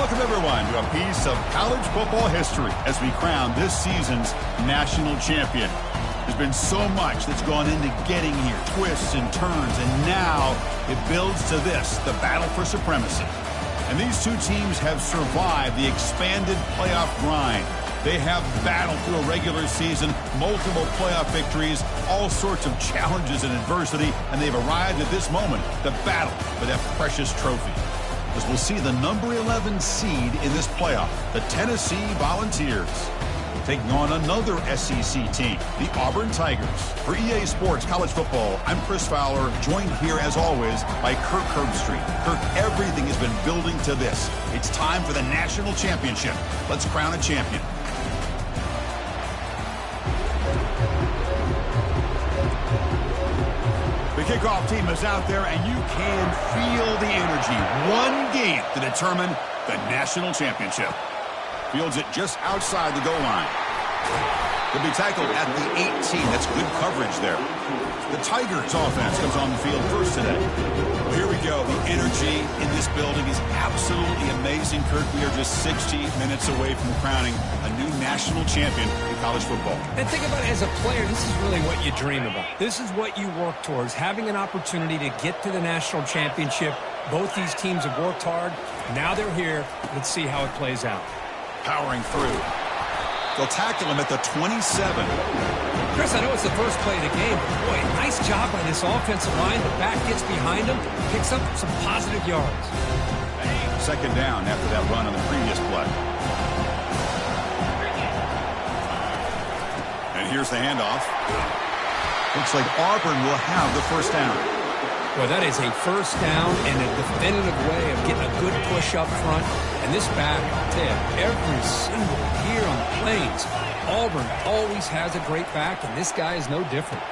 Welcome, everyone, to a piece of college football history as we crown this season's national champion. There's been so much that's gone into getting here, twists and turns, and now it builds to this, the battle for supremacy. And these two teams have survived the expanded playoff grind. They have battled through a regular season, multiple playoff victories, all sorts of challenges and adversity, and they've arrived at this moment, the battle for that precious trophy. As we'll see the number 11 seed in this playoff, the Tennessee Volunteers, taking on another SEC team, the Auburn Tigers. For EA Sports College Football, I'm Chris Fowler, joined here as always by Kirk Herbstreit. Kirk, everything has been building to this. It's time for the national championship. Let's crown a champion. The kickoff team is out there, and you can feel the energy. One game to determine the national championship. Fields it just outside the goal line. He'll be tackled at the 18. That's good coverage there. The Tigers offense comes on the field first today. Well, here we go. The energy in this building is absolutely amazing, Kirk. We are just 60 minutes away from crowning a new national champion in college football. And think about it, as a player, this is really what you dream about. This is what you work towards, having an opportunity to get to the national championship. Both these teams have worked hard. Now they're here. Let's see how it plays out. Powering through. They'll tackle him at the 27. Chris, I know it's the first play of the game, but boy, nice job by this offensive line. The back gets behind him, picks up some positive yards. Second down after that run on the previous play. And here's the handoff. Looks like Auburn will have the first down. Well, that is a first down and a definitive way of getting a good push up front. And this back, I'll tell you, every single year on the Plains, Auburn always has a great back, and this guy is no different.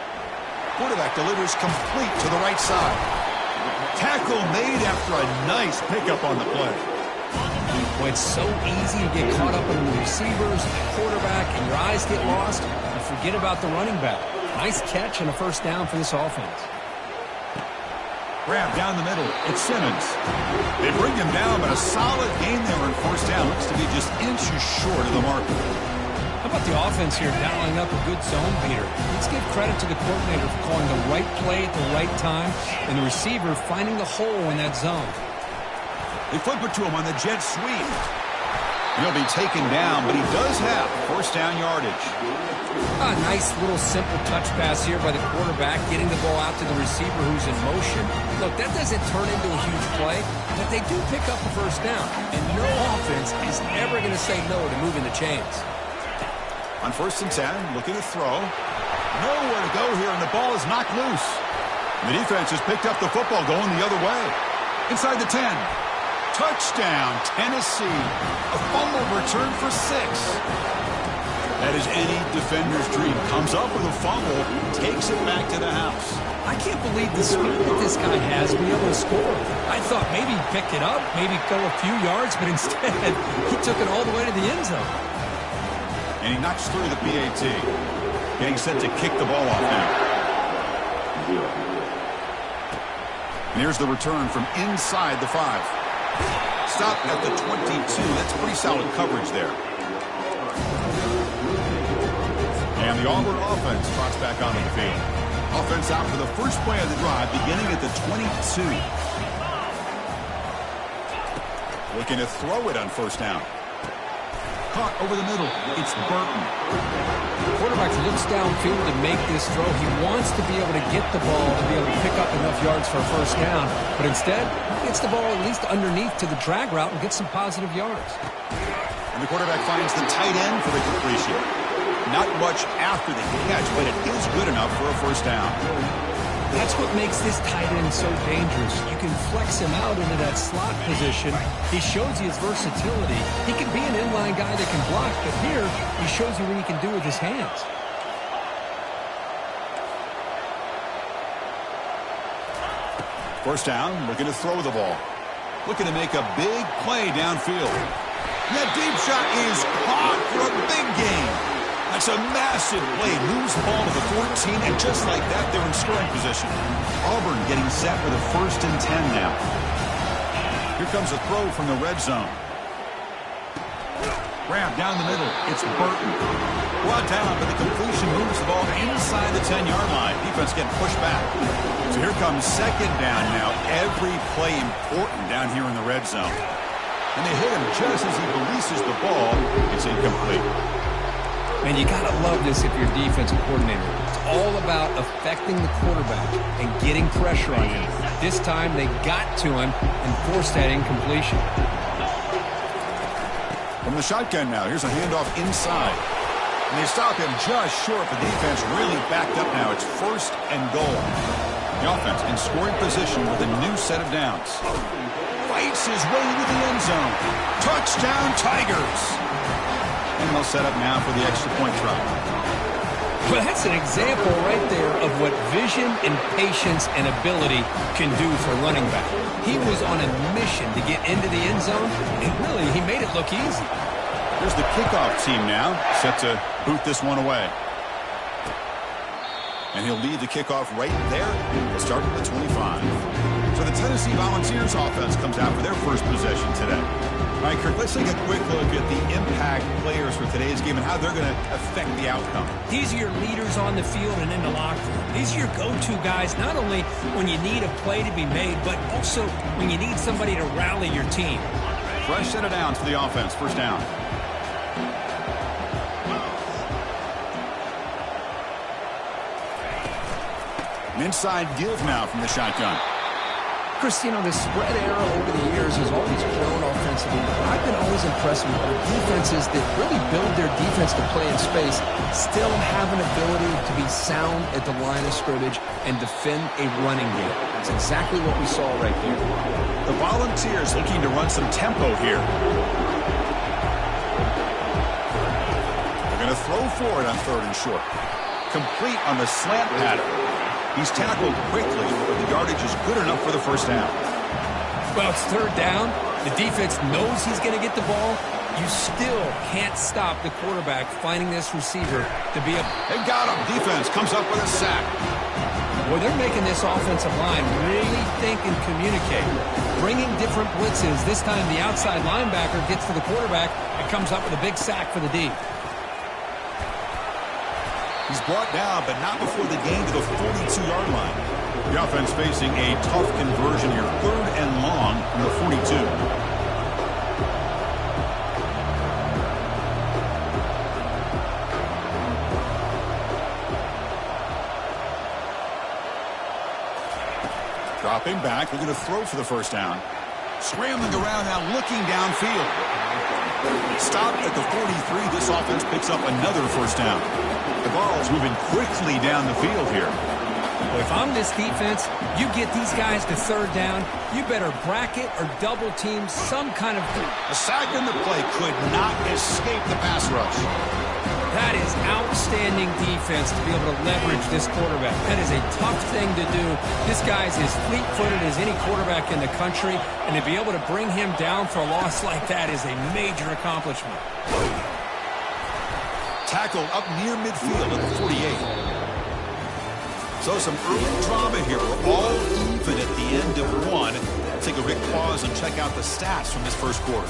Quarterback delivers complete to the right side. Tackle made after a nice pickup on the play. Well, it's so easy to get caught up in the receivers and the quarterback, and your eyes get lost. You forget about the running back. Nice catch and a first down for this offense. Grab down the middle. It's Simmons. They bring him down, but a solid gain there on first down. Looks to be just inches short of the marker. How about the offense here dialing up a good zone beater? Let's give credit to the coordinator for calling the right play at the right time and the receiver finding the hole in that zone. They flip it to him on the jet sweep. He'll be taken down, but he does have first down yardage. A nice little simple touch pass here by the quarterback, getting the ball out to the receiver who's in motion. Look, that doesn't turn into a huge play, but they do pick up the first down. And no offense is ever going to say no to moving the chains. On 1st and 10, looking to throw. Nowhere to go here, and the ball is knocked loose. The defense has picked up the football going the other way. Inside the 10. Touchdown, Tennessee. A fumble return for 6. That is any defender's dream. Comes up with a fumble, takes it back to the house. I can't believe the speed that this guy has to be able to score. I thought maybe he'd pick it up, maybe go a few yards, but instead he took it all the way to the end zone. And he knocks through the PAT. Getting set to kick the ball off now. And here's the return from inside the 5. Stop at the 22. That's pretty solid coverage there. And the Auburn offense trots back onto the field. Offense out for the first play of the drive, beginning at the 22. Looking to throw it on first down. Caught over the middle. It's Burton. The quarterback looks downfield to make this throw. He wants to be able to get the ball to be able to pick up enough yards for a first down. But instead, he gets the ball at least underneath to the drag route and gets some positive yards. And the quarterback finds the tight end for the completion. Not much after the catch, but it is good enough for a first down. That's what makes this tight end so dangerous. You can flex him out into that slot position. He shows you his versatility. He can be an inline guy that can block, but here he shows you what he can do with his hands. First down, looking to throw the ball. Looking to make a big play downfield. That deep shot is caught for a big gain. That's a massive play. Moves the ball to the 14, and just like that, they're in scoring position. Auburn getting set for the 1st and 10 now. Here comes a throw from the red zone. Grab down the middle. It's Burton. Brought down, but the completion moves the ball inside the 10-yard line. Defense getting pushed back. So here comes second down now. Every play important down here in the red zone. And they hit him just as he releases the ball. It's incomplete. Man, you got to love this if you're a defensive coordinator. It's all about affecting the quarterback and getting pressure on him. This time they got to him and forced that incompletion. From the shotgun now, here's a handoff inside. And they stop him just short. The defense really backed up now. It's first and goal. The offense in scoring position with a new set of downs. Fights his way into the end zone. Touchdown, Tigers. And they'll set up now for the extra point try. Well, that's an example right there of what vision and patience and ability can do for a running back. He was on a mission to get into the end zone, and really, he made it look easy. Here's the kickoff team now, set to boot this one away. And he'll lead the kickoff right there. We'll start with the 25. So the Tennessee Volunteers offense comes out for their first possession today. All right, Kirk, let's take a quick look at the impact players for today's game and how they're going to affect the outcome. These are your leaders on the field and in the locker room. These are your go-to guys, not only when you need a play to be made, but also when you need somebody to rally your team. Fresh set of downs for the offense. First down. An inside give now from the shotgun. Chris, you know, the spread era over the years has always grown offensively, but I've been always impressed with the defenses that really build their defense to play in space, still have an ability to be sound at the line of scrimmage and defend a running game. That's exactly what we saw right there. The Volunteers looking to run some tempo here. They're going to throw for it on third and short. Complete on the slant pattern. He's tackled quickly, but the yardage is good enough for the first down. Well, it's third down. The defense knows he's going to get the ball. You still can't stop the quarterback finding this receiver to be a... They got him. Defense comes up with a sack. Well, they're making this offensive line really think and communicate. Bringing different blitzes. This time the outside linebacker gets to the quarterback and comes up with a big sack for the D. He's brought down, but not before the gain to the 42-yard line. The offense facing a tough conversion here. Third and long from the 42. Dropping back, looking to throw for the first down. Scrambling around now, looking downfield. Stopped at the 43. This offense picks up another first down. The ball's moving quickly down the field here. Well, if I'm this defense, you get these guys to third down, you better bracket or double team some kind of... A sack in the play could not escape the pass rush. That is outstanding defense to be able to leverage this quarterback. That is a tough thing to do. This guy's as fleet-footed as any quarterback in the country, and to be able to bring him down for a loss like that is a major accomplishment. Tackled up near midfield at the 48. So some early drama here. We're all even at the end of one. Let's take a quick pause and check out the stats from this first quarter.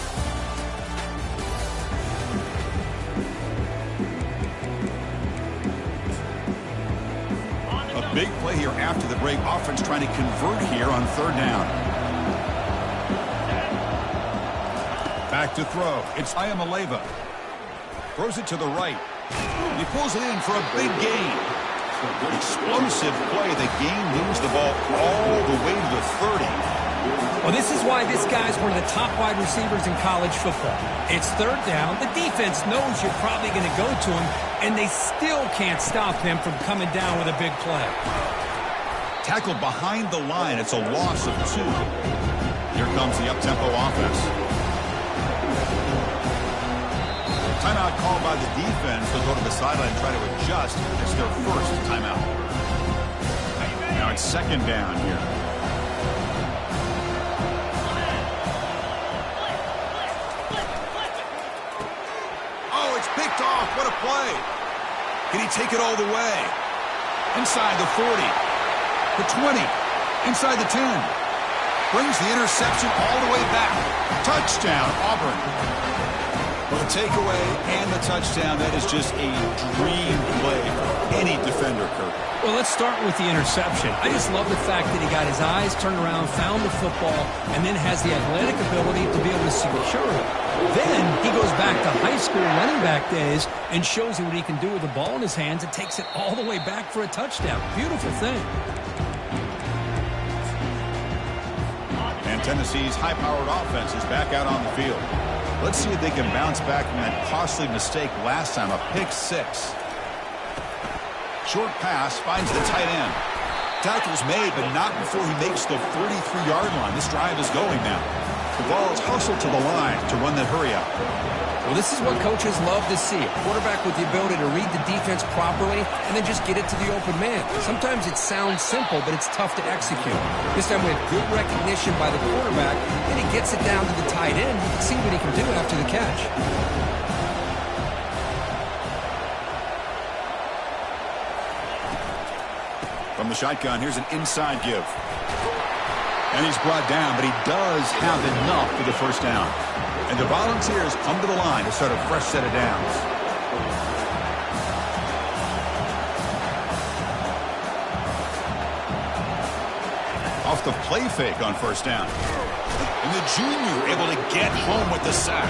A big play here after the break. Offense trying to convert here on third down. Back to throw. It's Iamaleava. Throws it to the right. He pulls it in for a big gain. Explosive play. The game moves the ball all the way to the 30. Well, this is why this guy's one of the top wide receivers in college football. It's third down. The defense knows you're probably going to go to him, and they still can't stop him from coming down with a big play. Tackled behind the line. It's a loss of 2. Here comes the up-tempo offense. Timeout called by the defense. They'll go to the sideline and try to adjust. It's their first timeout. Now it's second down here. Oh, it's picked off. What a play. Can he take it all the way? Inside the 40. The 20. Inside the 10. Brings the interception all the way back. Touchdown, Auburn. Well, the takeaway and the touchdown, that is just a dream play for any defender, Kirk. Well, let's start with the interception. I just love the fact that he got his eyes turned around, found the football, and then has the athletic ability to be able to secure it. Then he goes back to high school running back days and shows you what he can do with the ball in his hands and takes it all the way back for a touchdown. Beautiful thing. And Tennessee's high-powered offense is back out on the field. Let's see if they can bounce back from that costly mistake last time, a pick six. Short pass finds the tight end. Tackle's made, but not before he makes the 33-yard line. This drive is going now. The Vols hustle to the line to run that hurry up. Well, this is what coaches love to see. A quarterback with the ability to read the defense properly and then just get it to the open man. Sometimes it sounds simple, but it's tough to execute. This time we have good recognition by the quarterback, and he gets it down to the tight end. You can see what he can do after the catch. From the shotgun, here's an inside give. And he's brought down, but he does have enough for the first down. And the Volunteers come to the line to start a fresh set of downs. Off the play fake on first down. And the junior able to get home with the sack.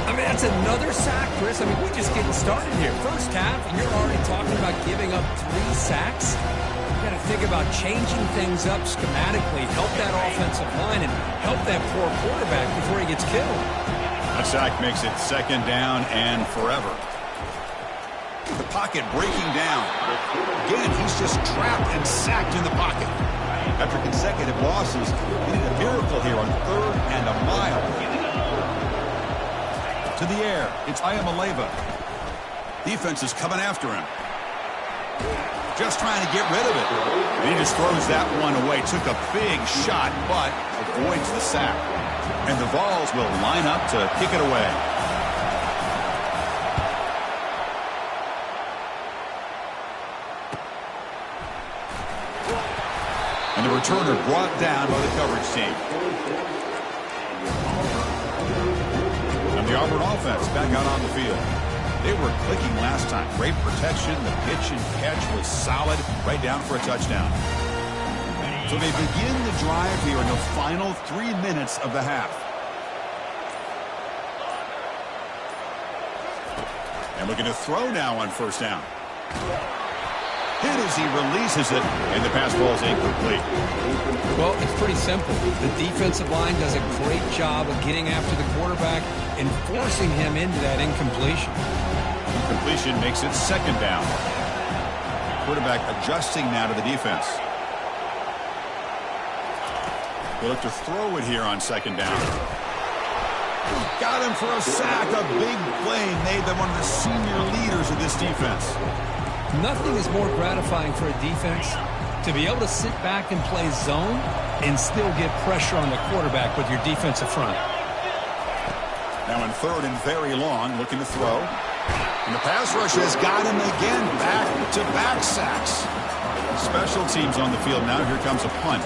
I mean, that's another sack, Chris. I mean, we're just getting started here. First half, and you're already talking about giving up 3 sacks. You got to think about changing things up schematically, help that offensive line, and help that poor quarterback before he gets killed. A sack makes it second down and forever. The pocket breaking down. Again, he's just trapped and sacked in the pocket. After consecutive losses, he did a miracle here on 3rd and a mile. To the air, it's Iamaleava. Defense is coming after him. Just trying to get rid of it. And he just throws that one away. Took a big shot, but avoids the sack. And the Vols will line up to kick it away. And the returner brought down by the coverage team. And the Auburn offense back out on the field. They were clicking last time. Great protection. The pitch and catch was solid. Right down for a touchdown. So they begin the drive here in the final 3 minutes of the half. And looking to throw now on first down. Hit as he releases it, and the pass ball is incomplete. Well, it's pretty simple. The defensive line does a great job of getting after the quarterback and forcing him into that incompletion. Completion makes it second down. Quarterback adjusting now to the defense. They look to throw it here on second down. Got him for a sack. A big play made by one of the senior leaders of this defense. Nothing is more gratifying for a defense to be able to sit back and play zone and still get pressure on the quarterback with your defensive front. Now in 3rd and very long, looking to throw. And the pass rush has got him again. Back-to-back sacks. Special teams on the field now. Here comes a punt.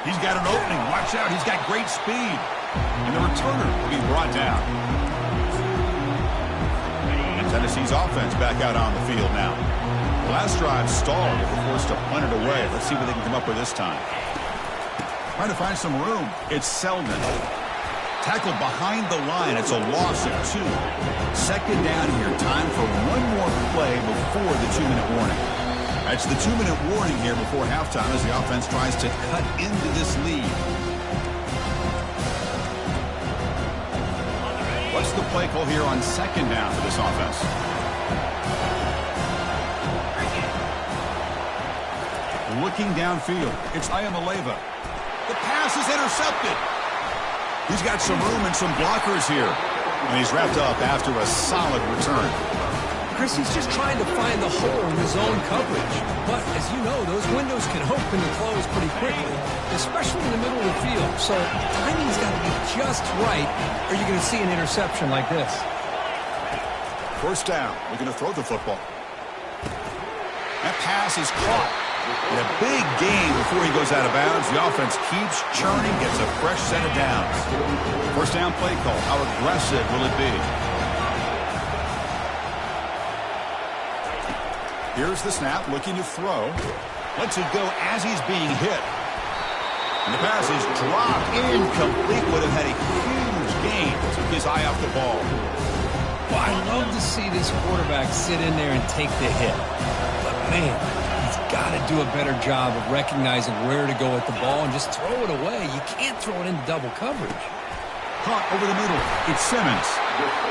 He's got an opening. Watch out. He's got great speed. And the returner will be brought down. And Tennessee's offense back out on the field now. The last drive stalled. They were forced to punt it away. Let's see what they can come up with this time. Trying to find some room. It's Selden. Tackled behind the line. It's a loss of 2. Second down here. Time for one more play before the 2-minute warning. That's the 2-minute warning here before halftime as the offense tries to cut into this lead. What's the play call here on second down for this offense? Looking downfield. It's Iamaleava. The pass is intercepted. He's got some room and some blockers here. And he's wrapped up after a solid return. Chris, he's just trying to find the hole in his own coverage. But as you know, those windows can open and close pretty quickly, especially in the middle of the field. So timing's got to be just right, or you're going to see an interception like this. First down. We're going to throw the football. That pass is caught. And a big gain before he goes out of bounds. The offense keeps churning, gets a fresh set of downs. First down play call. How aggressive will it be? Here's the snap, looking to throw. Lets it go as he's being hit. And the pass is dropped. Incomplete. Would have had a huge gain. Took his eye off the ball. Well, I love to see this quarterback sit in there and take the hit. But, man, he's got to do a better job of recognizing where to go with the ball and just throw it away. You can't throw it into double coverage. Caught over the middle. It's Simmons.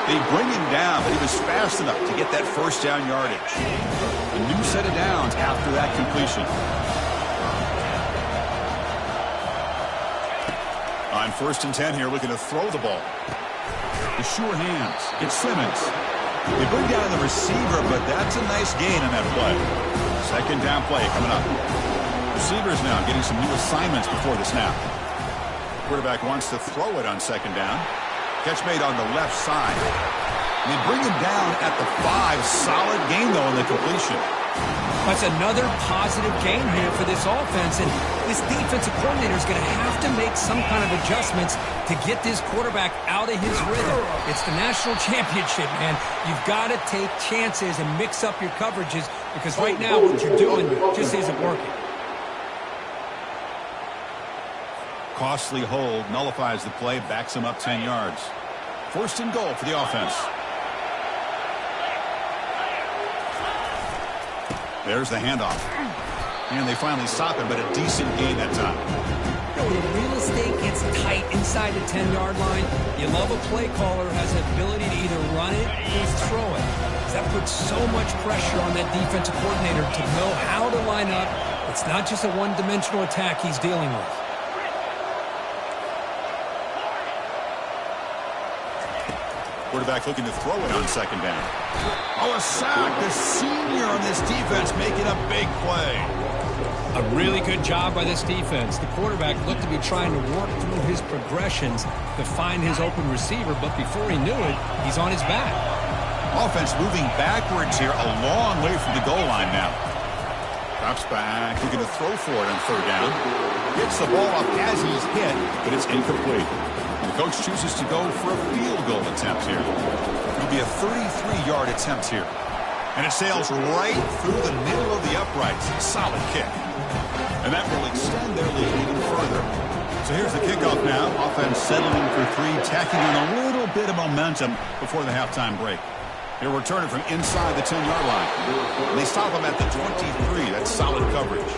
They bring him down, but he was fast enough to get that first down yardage. A new set of downs after that completion. On 1st and 10 here, looking to throw the ball. The sure hands. It's Simmons. They bring down the receiver, but that's a nice gain on that play. Second down play coming up. Receivers now getting some new assignments before the snap. Quarterback wants to throw it on 2nd down. Catch made on the left side. And they bring him down at the 5. Solid gain, though, in the completion. That's another positive gain here for this offense, and this defensive coordinator is going to have to make some kind of adjustments to get this quarterback out of his rhythm. It's the national championship, man. You've got to take chances and mix up your coverages because right now what you're doing just isn't working. Costly hold nullifies the play, backs him up 10 yards. 1st and goal for the offense. There's the handoff. And they finally stop it, but a decent gain that time. When real estate gets tight inside the 10-yard line, you love a play caller who has the ability to either run it or throw it. That puts so much pressure on that defensive coordinator to know how to line up. It's not just a one-dimensional attack he's dealing with. Quarterback looking to throw it on 2nd down. Oh, a sack. The senior on this defense making a big play. A really good job by this defense. The quarterback looked to be trying to work through his progressions to find his open receiver, but before he knew it, he's on his back. Offense moving backwards here, a long way from the goal line now. Drops back, looking to throw for it on 3rd down. Gets the ball off as he's hit, but it's incomplete. The coach chooses to go for a field goal attempt here. It'll be a 33-yard attempt here. And it sails right through the middle of the uprights. Solid kick. And that will extend their lead even further. So here's the kickoff now. Offense settling for 3, tacking on a little bit of momentum before the halftime break. They're returning from inside the 10-yard line. And they stop them at the 23. That's solid coverage.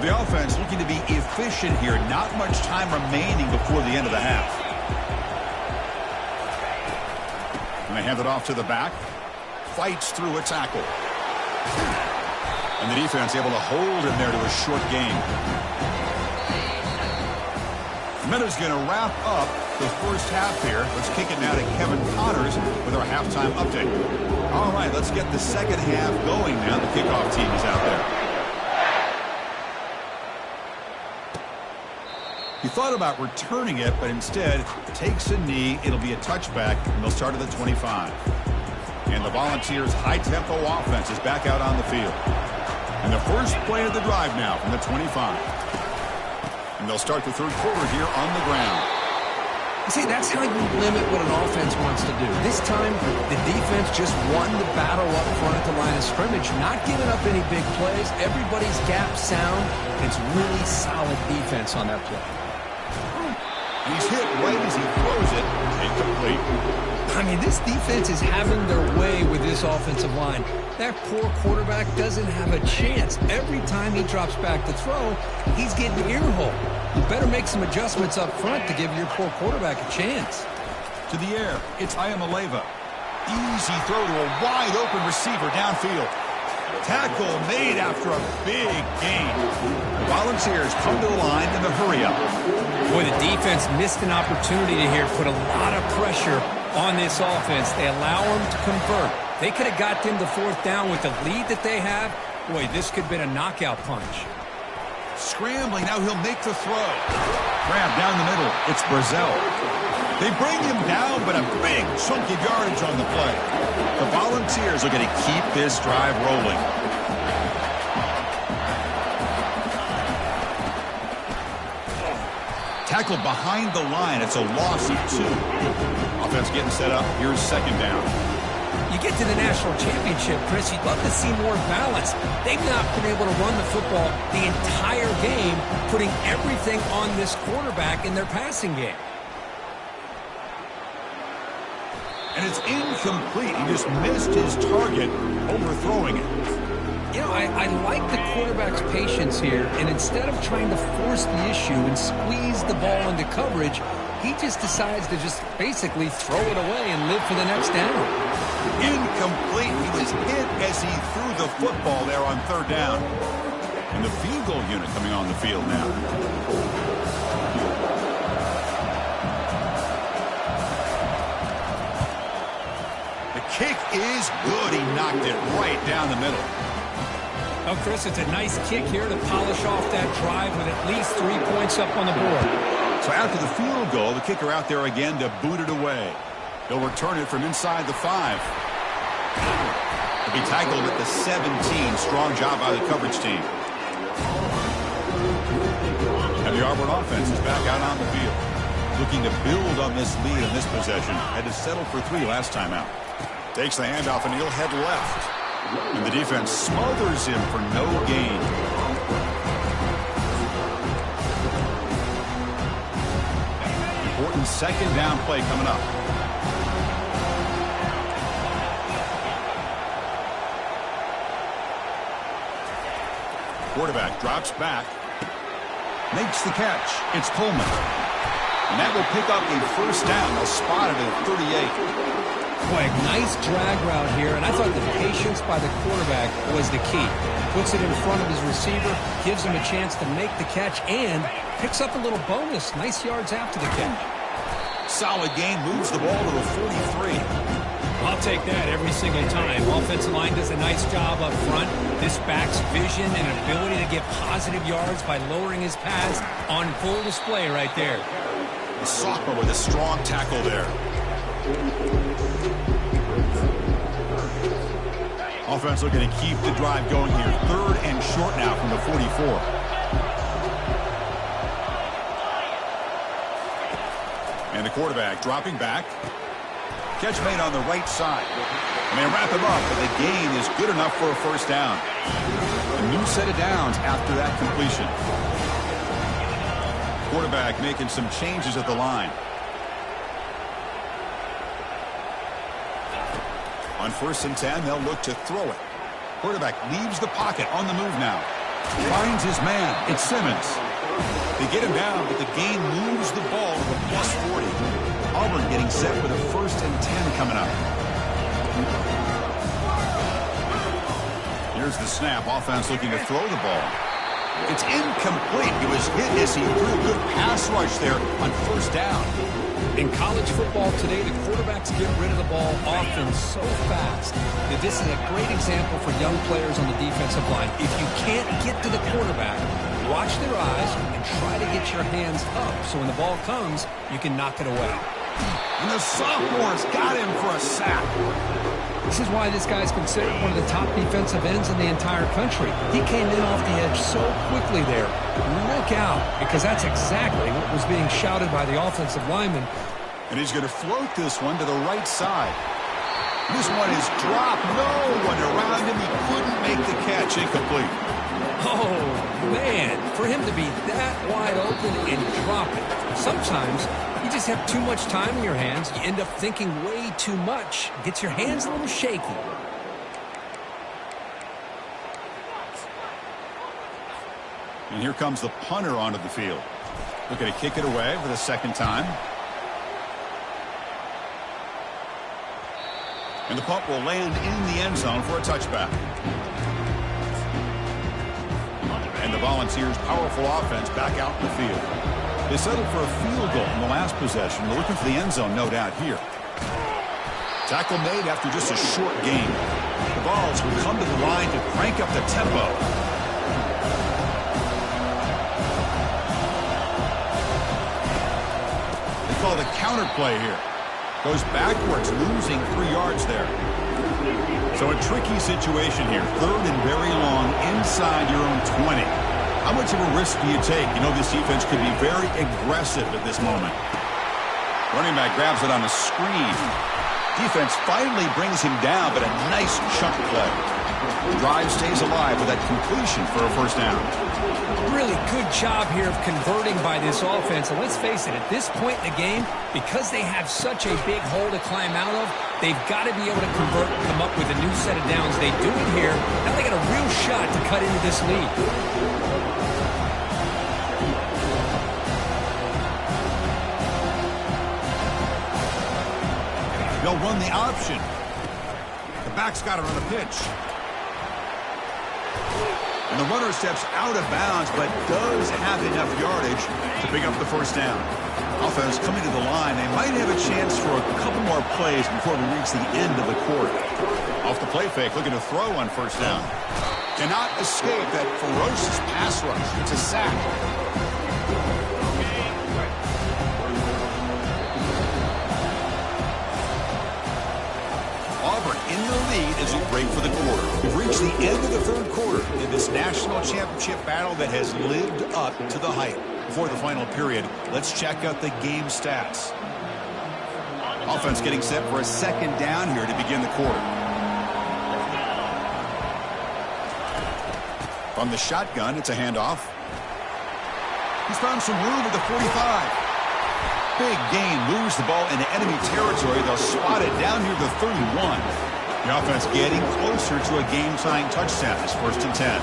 The offense looking to be efficient here. Not much time remaining before the end of the half. And they hand it off to the back. Fights through a tackle. And the defense able to hold him there to a short gain. Minute's going to wrap up the first half here. Let's kick it now to Kevin Connors with our halftime update. All right, let's get the second half going now. The kickoff team is out there. He thought about returning it, but instead takes a knee. It'll be a touchback, and they'll start at the 25. And the Volunteers' high-tempo offense is back out on the field. And the first play of the drive now from the 25. And they'll start the 3rd quarter here on the ground. See, that's how you limit what an offense wants to do. This time, the defense just won the battle up front at the line of scrimmage, not giving up any big plays. Everybody's gap sound. It's really solid defense on that play. He's hit right as he throws it. Incomplete. I mean, this defense is having their way with this offensive line. That poor quarterback doesn't have a chance. Every time he drops back to throw, he's getting earholed. You better make some adjustments up front to give your poor quarterback a chance. To the air, it's Ayamaleva. Easy throw to a wide-open receiver downfield. Tackle made after a big gain. The Volunteers come to the line in the hurry-up. Boy, the defense missed an opportunity to here put a lot of pressure on this offense. They allow them to convert. They could have got them to 4th down with the lead that they have. Boy, this could have been a knockout punch. Scrambling, now he'll make the throw. Grab down the middle, it's Brazzell. They bring him down, but a big chunk of yardage on the play. The Volunteers are going to keep this drive rolling. Tackled behind the line. It's a loss of 2. Offense getting set up. Here's second down. You get to the national championship, Chris, you'd love to see more balance. They've not been able to run the football the entire game, putting everything on this quarterback in their passing game. And it's incomplete. He just missed his target, overthrowing it. You know, I like the quarterback's patience here, and instead of trying to force the issue and squeeze the ball into coverage, he just decides to just basically throw it away and live for the next down. Incomplete. He was hit as he threw the football there on third down. And the field goal unit coming on the field now. The kick is good. He knocked it right down the middle. Oh, Chris, it's a nice kick here to polish off that drive with at least 3 points up on the board. So after the field goal, the kicker out there again to boot it away. He'll return it from inside the 5. He'll be tackled at the 17. Strong job by the coverage team. And the Auburn offense is back out on the field. Looking to build on this lead in this possession. Had to settle for 3 last time out. Takes the handoff and he'll head left. And the defense smothers him for no gain. Important second down play coming up. Quarterback drops back. Makes the catch. It's Coleman. And that will pick up a first down. They'll spot it at 38. Boy, nice drag route here, and I thought the patience by the quarterback was the key. Puts it in front of his receiver, gives him a chance to make the catch, and picks up a little bonus. Nice yards after the catch. Solid gain, moves the ball to the 43. I'll take that every single time. Offensive line does a nice job up front. This back's vision and ability to get positive yards by lowering his pads on full display right there. The sophomore with a strong tackle there. Offense looking to keep the drive going here. 3rd and short now from the 44. And the quarterback dropping back. Catch made on the right side. And they wrap him up, but the gain is good enough for a first down. A new set of downs after that completion. Quarterback making some changes at the line. On 1st and 10, they'll look to throw it. Quarterback leaves the pocket on the move now. Finds his man. It's Simmons. They get him down, but the gain moves the ball to the plus 40. Auburn getting set with a 1st and 10 coming up. Here's the snap. Offense looking to throw the ball. It's incomplete. He was hit as he threw a good pass rush there on 1st down. In college football today, the quarterbacks get rid of the ball often so fast that this is a great example for young players on the defensive line. If you can't get to the quarterback, watch their eyes and try to get your hands up so when the ball comes, you can knock it away. And the sophomore's got him for a sack. This is why this guy's considered one of the top defensive ends in the entire country. He came in off the edge so quickly there. Look out, because that's exactly what was being shouted by the offensive lineman. And he's going to float this one to the right side. This one is dropped. No one around him. He couldn't make the catch. Incomplete. Oh, man, for him to be that wide open and drop it. Sometimes you just have too much time in your hands. You end up thinking way too much. Gets your hands a little shaky. And here comes the punter onto the field. Looking to kick it away for the 2nd time. And the punt will land in the end zone for a touchback. And the Volunteers' powerful offense back out in the field. They settled for a field goal in the last possession. They're looking for the end zone, no doubt, here. Tackle made after just a short gain. The Vols will come to the line to crank up the tempo. They call the count counter play here. Goes backwards, losing 3 yards there. So a tricky situation here. 3rd and very long inside your own 20. How much of a risk do you take? You know this defense could be very aggressive at this moment. Running back grabs it on the screen. Defense finally brings him down, but a nice chunk play. The drive stays alive with that completion for a first down. Really good job here of converting by this offense. And let's face it, at this point in the game, because they have such a big hole to climb out of, they've got to be able to convert and come up with a new set of downs. They do it here. Now they got a real shot to cut into this lead. They'll run the option. The back's got it on the pitch. And the runner steps out of bounds, but does have enough yardage to pick up the first down. Offense coming to the line. They might have a chance for a couple more plays before we reach the end of the quarter. Off the play fake, looking to throw on first down. Cannot escape that ferocious pass rush. It's a sack. Auburn in the lead as we break for the quarter. We've reached the end of the 3rd quarter in this national championship battle that has lived up to the hype. Before the final period, let's check out the game stats. Offense getting set for a 2nd down here to begin the quarter. From the shotgun, it's a handoff. He's found some room at the 45. Big gain, moves the ball into enemy territory. They'll spot it down near the 31. The offense getting closer to a game-tying touchdown. It's 1st and 10.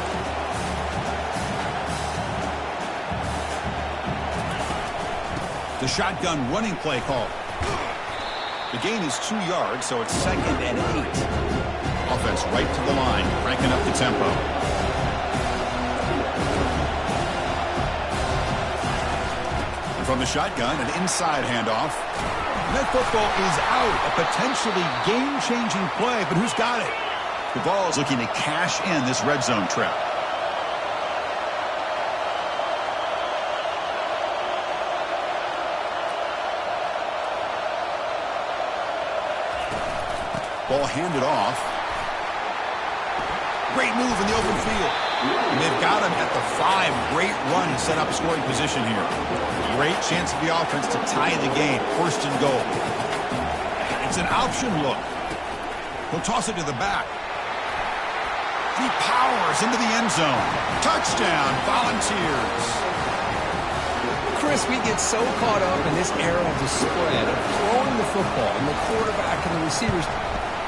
The shotgun running play call. The gain is 2 yards, so it's 2nd and 8. Offense right to the line, cranking up the tempo. From the shotgun, an inside handoff. And that football is out. A potentially game-changing play, but who's got it? The ball is looking to cash in this red zone trap. Ball handed off. Great move in the open field. And they've got him at the 5. Great run set up scoring position here. Great chance for the offense to tie the game. 1st and goal. It's an option look. He'll toss it to the back. He powers into the end zone. Touchdown, Volunteers. Chris, we get so caught up in this era of the spread, of throwing the football, and the quarterback and the receivers.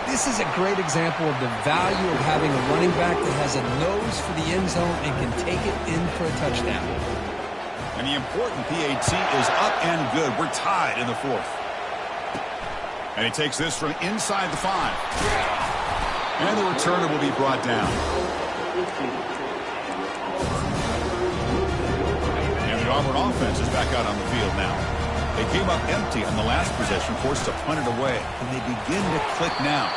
This is a great example of the value of having a running back that has a nose for the end zone and can take it in for a touchdown. And the important PAT is up and good. We're tied in the 4th. And he takes this from inside the 5. And the returner will be brought down. And the Auburn offense is back out on the field now. They came up empty on the last possession, forced to punt it away. And they begin to click now.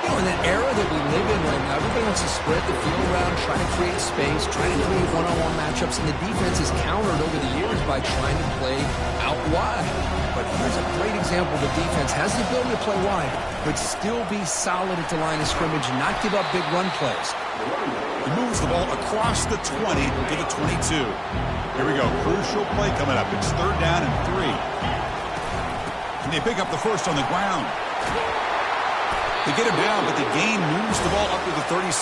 You know, in that era that we live in right now, everybody wants to spread the field around, try to create space, try to create one-on-one matchups, and the defense is countered over the years by trying to play out wide. But here's a great example. The defense has the ability to play wide, but still be solid at the line of scrimmage and not give up big run plays. He moves the ball across the 20 to the 22. Here we go. Crucial play coming up. It's 3rd down and 3. And they pick up the first on the ground. They get him down, but the gain moves the ball up to the 36.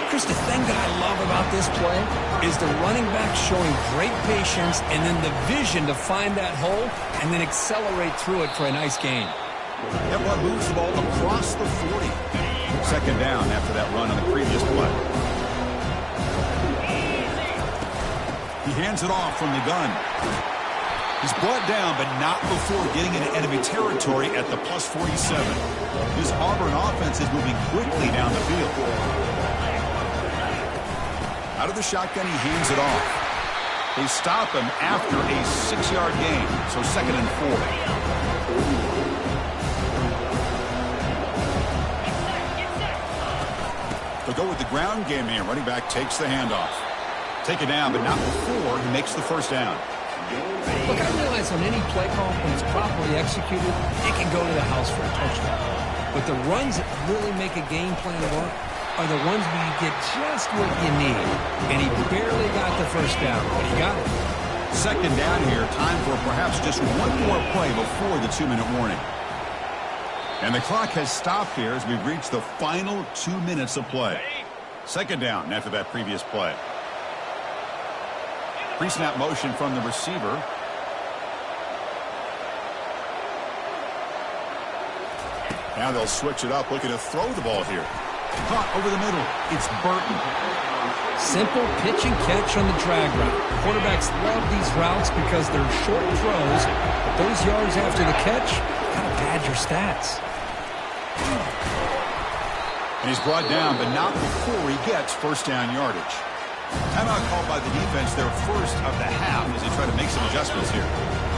Chris, the thing that I love about this play is the running back showing great patience and then the vision to find that hole and then accelerate through it for a nice gain. That one moves the ball across the 40. 2nd down after that run on the previous play. He hands it off from the gun. He's brought down, but not before getting into enemy territory at the plus 47. This Auburn offense is moving quickly down the field. Out of the shotgun, he hands it off. They stop him after a 6-yard gain, so 2nd and 4. They'll go with the ground game here. Running back takes the handoff. Take it down, but not before he makes the first down. Look, I realize on any play call, when it's properly executed, it can go to the house for a touchdown. But the runs that really make a game plan work are the ones where you get just what you need. And he barely got the first down, but he got it. Second down here, time for perhaps just one more play before the 2-minute warning. And the clock has stopped here as we've reached the final 2 minutes of play. Second down after that previous play. Pre-snap motion from the receiver. Now they'll switch it up, looking to throw the ball here. Caught over the middle. It's Burton. Simple pitch and catch on the drag route. Quarterbacks love these routes because they're short throws, but those yards after the catch kind of pad your stats. And he's brought down, but not before he gets first down yardage. Timeout called by the defense, their first of the half, as they try to make some adjustments here.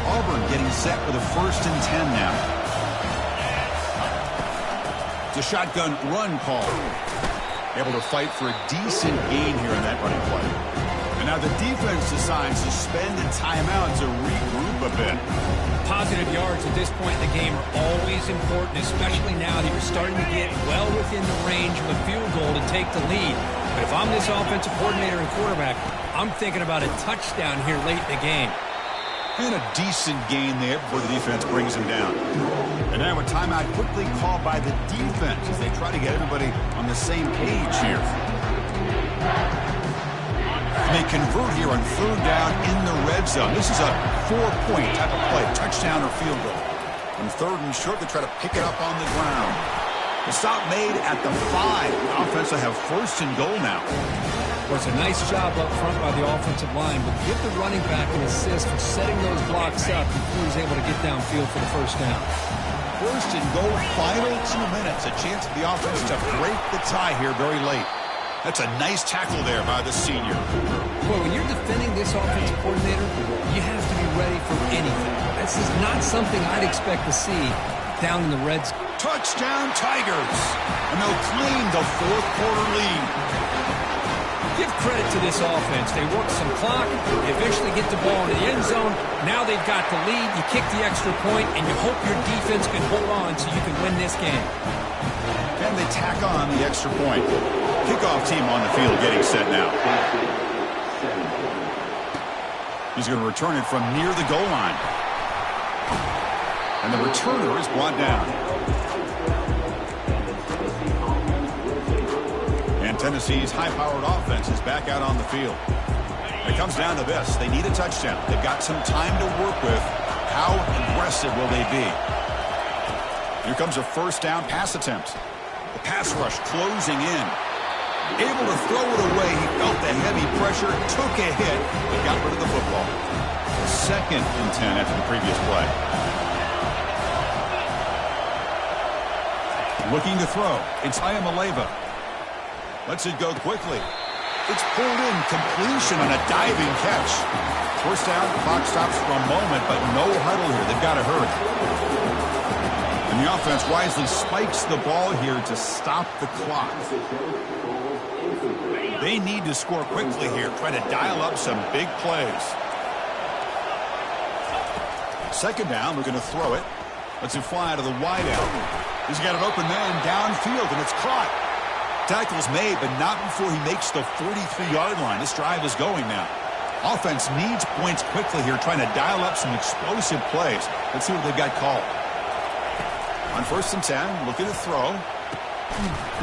Auburn getting set with a 1st and 10 now. It's a shotgun run call. Able to fight for a decent gain here in that running play. And now the defense decides to spend a timeout to regroup a bit. Positive yards at this point in the game are always important, especially now that you're starting to get well within the range of a field goal to take the lead. But if I'm this offensive coordinator and quarterback, I'm thinking about a touchdown here late in the game. And a decent gain there before the defense brings him down. And now a timeout quickly called by the defense as they try to get everybody on the same page here. And they convert here on 3rd down in the red zone. This is a 4-point type of play, touchdown or field goal. On 3rd and short, they try to pick it up on the ground. The stop made at the 5. The offense will have 1st and goal now. Well, it's a nice job up front by the offensive line, but give the running back an assist for setting those blocks up before he's able to get downfield for the first down. 1st and goal, final 2 minutes. A chance for the offense to break the tie here very late. That's a nice tackle there by the senior. Well, when you're defending this offensive coordinator, you have to be ready for anything. This is not something I'd expect to see down in the red zone. Touchdown Tigers! And they'll claim the 4th quarter lead. Give credit to this offense. They work some clock. They eventually get the ball into the end zone. Now they've got the lead. You kick the extra point, and you hope your defense can hold on so you can win this game. And they tack on the extra point. Kickoff team on the field getting set now. He's going to return it from near the goal line. And the returner is brought down. Tennessee's high-powered offense is back out on the field. It comes down to this. They need a touchdown. They've got some time to work with. How aggressive will they be? Here comes a 1st down pass attempt. The pass rush closing in. Able to throw it away. He felt the heavy pressure, took a hit, but got rid of the football. 2nd and 10 after the previous play. Looking to throw. It's Ayamaleva. Lets it go quickly. It's pulled in. Completion on a diving catch. 1st down. The clock stops for a moment, but no huddle here. They've got to hurry. And the offense wisely spikes the ball here to stop the clock. They need to score quickly here. Try to dial up some big plays. 2nd down. We're going to throw it. Lets it fly out of the wideout. He's got an open man downfield, and it's caught. Tackle's made, but not before he makes the 43-yard line. This drive is going now. Offense needs points quickly here, trying to dial up some explosive plays. Let's see what they've got called. On 1st and 10, looking to throw.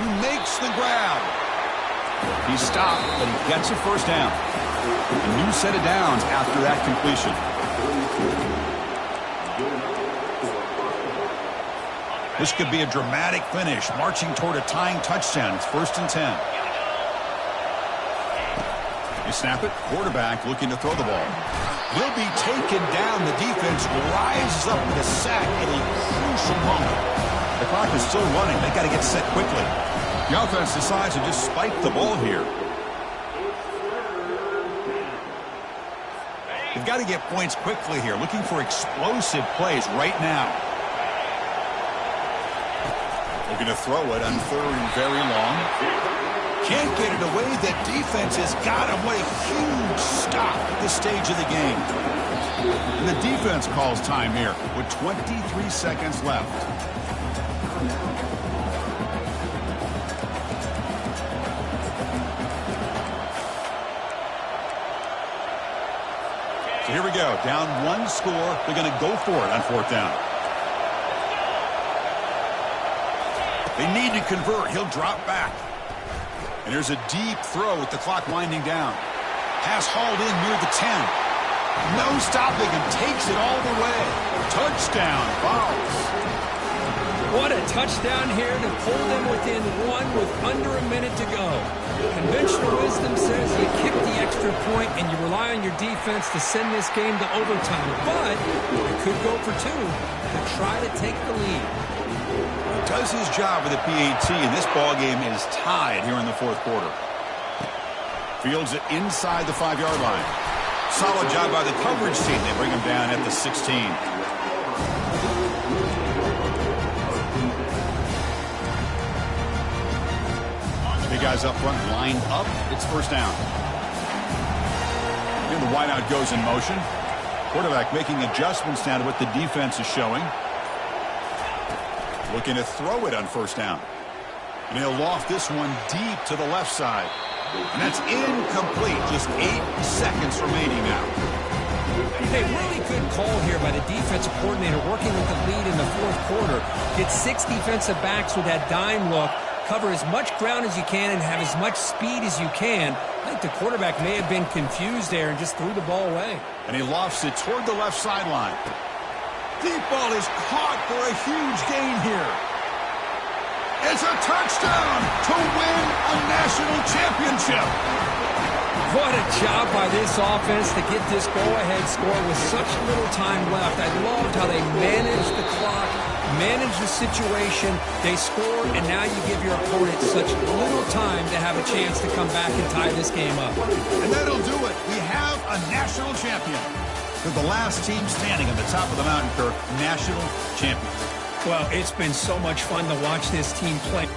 He makes the grab. He's stopped, but he gets a 1st down. A new set of downs after that completion. This could be a dramatic finish, marching toward a tying touchdown. It's 1st and 10. You snap it. Quarterback looking to throw the ball. Will be taken down. The defense rises up with a sack at a crucial moment. The clock is still running. They've got to get set quickly. The offense decides to just spike the ball here. They've got to get points quickly here, looking for explosive plays right now. Looking to throw it on 3rd and very long. Can't get it away. The defense has got him. What a huge stop at this stage of the game. And the defense calls time here with 23 seconds left. So here we go. Down one score. They're going to go for it on fourth down. They need to convert. He'll drop back. And there's a deep throw with the clock winding down. Pass hauled in near the 10. No stopping and takes it all the way. Touchdown, Vols. What a touchdown here to pull them within one with under a minute to go. Conventional wisdom says you kick the extra point and you rely on your defense to send this game to overtime. But it could go for two to try to take the lead. He does his job with the PAT, and this ball game is tied here in the fourth quarter. Fields it inside the 5-yard line. Solid job by the coverage team. They bring him down at the 16. Big guys up front lined up. It's first down. And the wideout goes in motion. Quarterback making adjustments now to what the defense is showing. Looking to throw it on first down. And he'll loft this one deep to the left side. And that's incomplete. Just 8 seconds remaining now. Hey, really good call here by the defensive coordinator working with the lead in the fourth quarter. Get 6 defensive backs with that dime look. Cover as much ground as you can and have as much speed as you can. I think the quarterback may have been confused there and just threw the ball away. And he lofts it toward the left sideline. Deep ball is caught for a huge gain here. It's a touchdown to win a national championship. What a job by this offense to get this go-ahead score with such little time left. I loved how they managed the clock, managed the situation. They scored, and now you give your opponent such little time to have a chance to come back and tie this game up. And that'll do it. We have a national champion. They're the last team standing on the top of the mountain, Kirk. National champions. Well, it's been so much fun to watch this team play.